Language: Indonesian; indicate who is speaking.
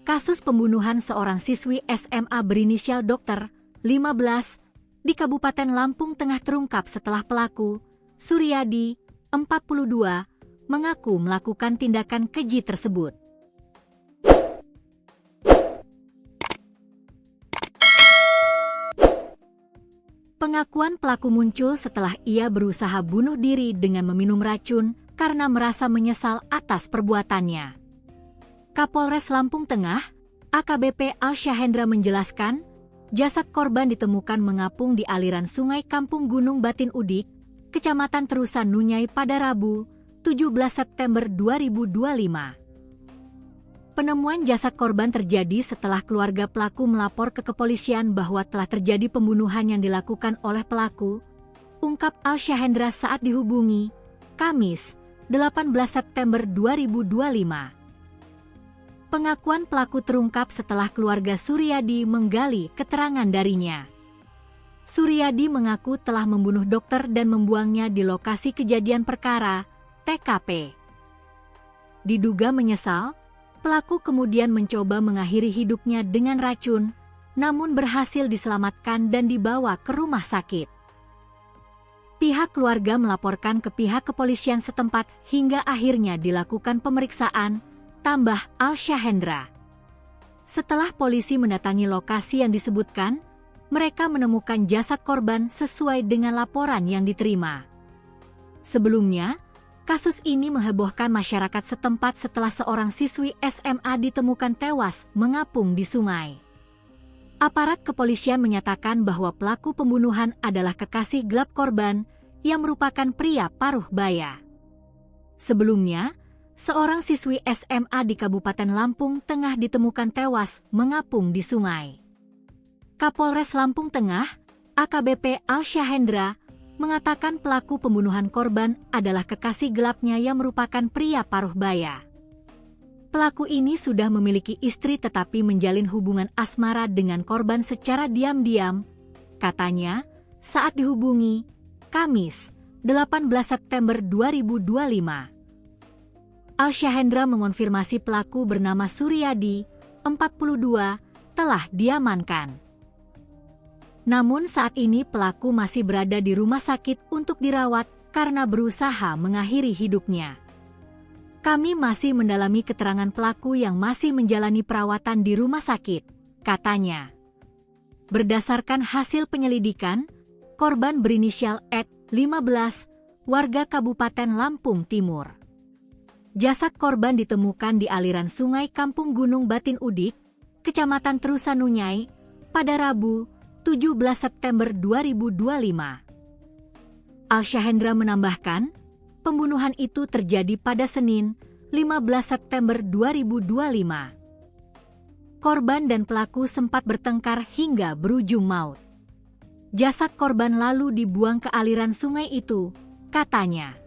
Speaker 1: Kasus pembunuhan seorang siswi SMA berinisial Dr. 15 di Kabupaten Lampung Tengah terungkap setelah pelaku, Suryadi, 42, mengaku melakukan tindakan keji tersebut. Pengakuan pelaku muncul setelah ia berusaha bunuh diri dengan meminum racun karena merasa menyesal atas perbuatannya. Kapolres Lampung Tengah, AKBP Alsyahendra menjelaskan, jasad korban ditemukan mengapung di aliran sungai Kampung Gunung Batin Udik, Kecamatan Terusan Nunyai pada Rabu, 17 September 2025. Penemuan jasad korban terjadi setelah keluarga pelaku melapor ke kepolisian bahwa telah terjadi pembunuhan yang dilakukan oleh pelaku, ungkap Alsyahendra saat dihubungi, Kamis, 18 September 2025. Pengakuan pelaku terungkap setelah keluarga Suryadi menggali keterangan darinya. Suryadi mengaku telah membunuh dokter dan membuangnya di lokasi kejadian perkara, TKP. Diduga menyesal, pelaku kemudian mencoba mengakhiri hidupnya dengan racun, namun berhasil diselamatkan dan dibawa ke rumah sakit. Pihak keluarga melaporkan ke pihak kepolisian setempat hingga akhirnya dilakukan pemeriksaan, tambah Alsyahendra. Setelah polisi mendatangi lokasi yang disebutkan, mereka menemukan jasad korban sesuai dengan laporan yang diterima. Sebelumnya, kasus ini menghebohkan masyarakat setempat setelah seorang siswi SMA ditemukan tewas mengapung di sungai. Aparat kepolisian menyatakan bahwa pelaku pembunuhan adalah kekasih gelap korban yang merupakan pria paruh baya. Sebelumnya, seorang siswi SMA di Kabupaten Lampung Tengah ditemukan tewas mengapung di sungai. Kapolres Lampung Tengah, AKBP Alsyahendra, mengatakan pelaku pembunuhan korban adalah kekasih gelapnya yang merupakan pria paruh baya. Pelaku ini sudah memiliki istri tetapi menjalin hubungan asmara dengan korban secara diam-diam, katanya, saat dihubungi, Kamis, 18 September 2025. Alsyahendra mengonfirmasi pelaku bernama Suryadi, 42, telah diamankan. Namun saat ini pelaku masih berada di rumah sakit untuk dirawat karena berusaha mengakhiri hidupnya. Kami masih mendalami keterangan pelaku yang masih menjalani perawatan di rumah sakit, katanya. Berdasarkan hasil penyelidikan, korban berinisial Ed, 15, warga Kabupaten Lampung Timur. Jasad korban ditemukan di aliran sungai Kampung Gunung Batin Udik, Kecamatan Terusan Nunyai, pada Rabu, 17 September 2025. Alsyahendra menambahkan, pembunuhan itu terjadi pada Senin, 15 September 2025. Korban dan pelaku sempat bertengkar hingga berujung maut. Jasad korban lalu dibuang ke aliran sungai itu, katanya.